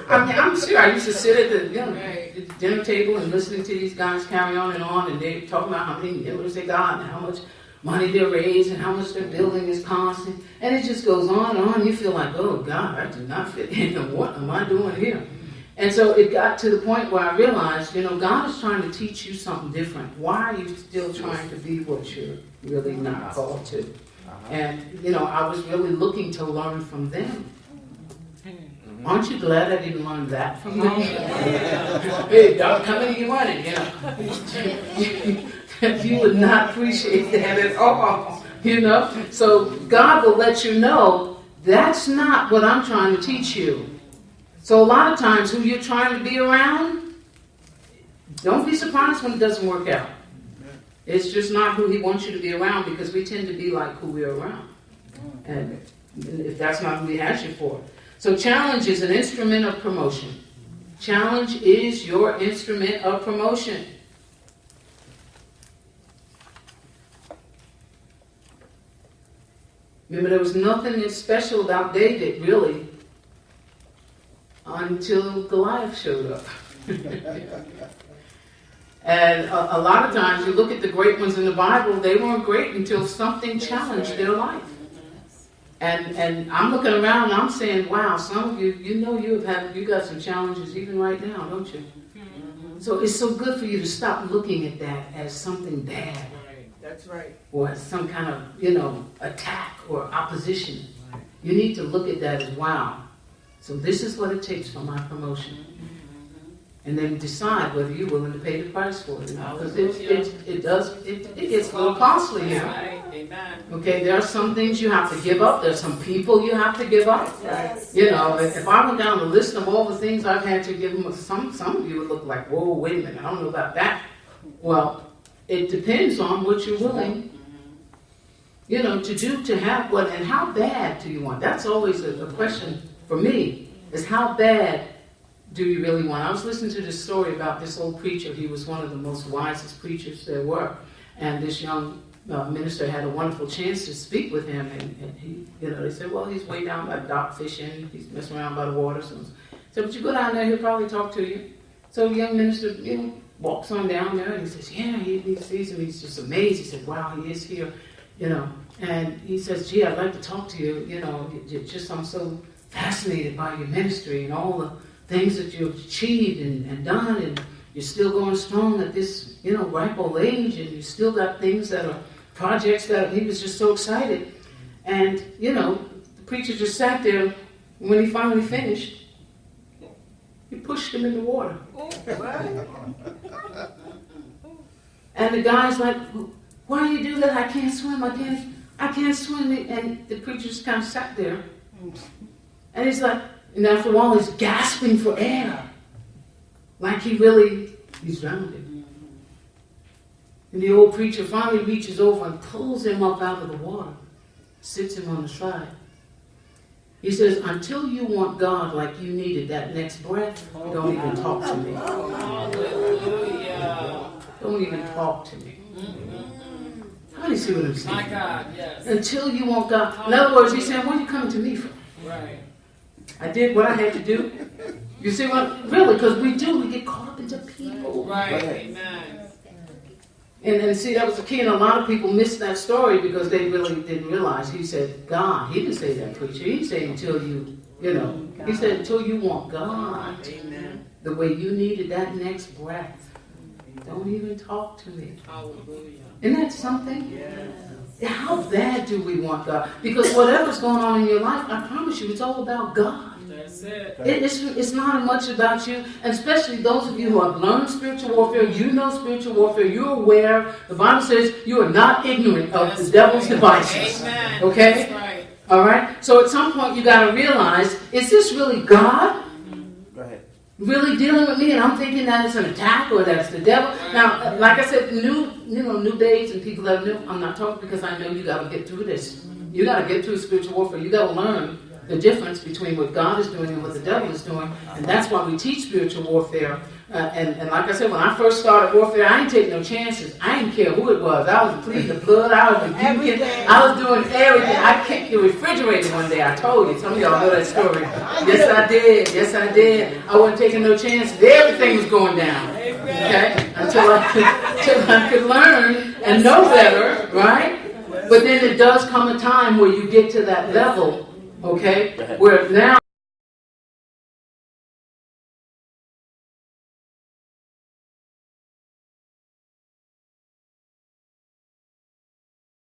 I mean, I'm sure I used to sit at the dinner table and listening to these guys carry on, and they talking about how many members they got and how much money they're raised and how much their building is costing, and it just goes on and on. You feel like, oh God, I do not fit in. What am I doing here? And so it got to the point where I realized, God is trying to teach you something different. Why are you still trying to be what you're really not called to? And, I was really looking to learn from them. Aren't you glad I didn't learn that from them? Hey, don't come in, you want it, You would not appreciate that at all, So God will let you know, that's not what I'm trying to teach you. So a lot of times, who you're trying to be around, don't be surprised when it doesn't work out. It's just not who he wants you to be around, because we tend to be like who we're around. And if that's not who he has you for. So challenge is an instrument of promotion. Challenge is your instrument of promotion. Remember, there was nothing special about David, really, until Goliath showed up. And a lot of times, you look at the great ones in the Bible, they weren't great until something challenged their life. And I'm looking around and I'm saying, wow, some of you, you got some challenges even right now, don't you? So it's so good for you to stop looking at that as something bad. That's right. Or as some kind of, attack or opposition. You need to look at that as, wow, so this is what it takes for my promotion. And then decide whether you're willing to pay the price for it. Because it gets a little costly here. Amen. Okay, there are some things you have to give up. There's some people you have to give up. Yes. If I went down the list of all the things I've had to give them, some of you would look like, whoa, wait a minute, I don't know about that. Well, it depends on what you're willing, to do, to have what, and how bad do you want? That's always a question for me, is how bad do you really want? I was listening to this story about this old preacher. He was one of the most wisest preachers there were. And this young minister had a wonderful chance to speak with him. And he, they said, well, he's way down by the dock fishing. He's messing around by the water. So but you go down there, he'll probably talk to you. So the young minister, walks on down there and he says, yeah, he sees him. He's just amazed. He said, wow, he is here, And he says, gee, I'd like to talk to you. I'm so fascinated by your ministry and all the things that you've achieved and done, and you're still going strong at this, ripe old age, and you still got things that are projects that he was just so excited. And, the preacher just sat there, and when he finally finished, he pushed him in the water. And the guy's like, why do you do that? I can't swim, I can't swim. And the preacher just kind of sat there. And he's like, and after a while, he's gasping for air. Like he's drowning. And the old preacher finally reaches over and pulls him up out of the water, sits him on the side. He says, until you want God like you needed that next breath, don't even talk to me. Hallelujah. Don't even talk to me. How do you see what I'm saying? My God, yes. Until you want God. In other words, he's saying, what are you coming to me for? Right. I did what I had to do. You see what? Really, because we get caught up into people. Right. Amen. And see, that was the key, and a lot of people missed that story because they really didn't realize. He said, God. He didn't say that, preacher. He didn't say until you, he said until you want God. Amen. The way you needed that next breath. Don't even talk to me. Hallelujah. Isn't that something? Yes. How bad do we want God? Because whatever's going on in your life, I promise you, it's all about God. That's it. It's not much about you, and especially those of you who have learned spiritual warfare, spiritual warfare, you're aware. The Bible says you are not ignorant of the devil's devices. Amen. Okay? That's right. All right? So at some point you got to realize, is this really God? Go ahead. Really dealing with me, and I'm thinking that it's an attack or that it's the devil. Now, like I said, new days and people that are new, I'm not talking because I know you got to get through this. You got to get through spiritual warfare. You got to learn the difference between what God is doing and what the devil is doing. And that's why we teach spiritual warfare. And like I said, when I first started warfare, I didn't take no chances. I didn't care who it was. I was pleading the blood. I was rebuking. I was doing everything. I kicked the refrigerator one day. I told you. Some of y'all know that story. Yes, I did. Yes, I did. I wasn't taking no chances. Everything was going down. Okay? Until I could learn and know better, right? But then it does come a time where you get to that level, okay, where now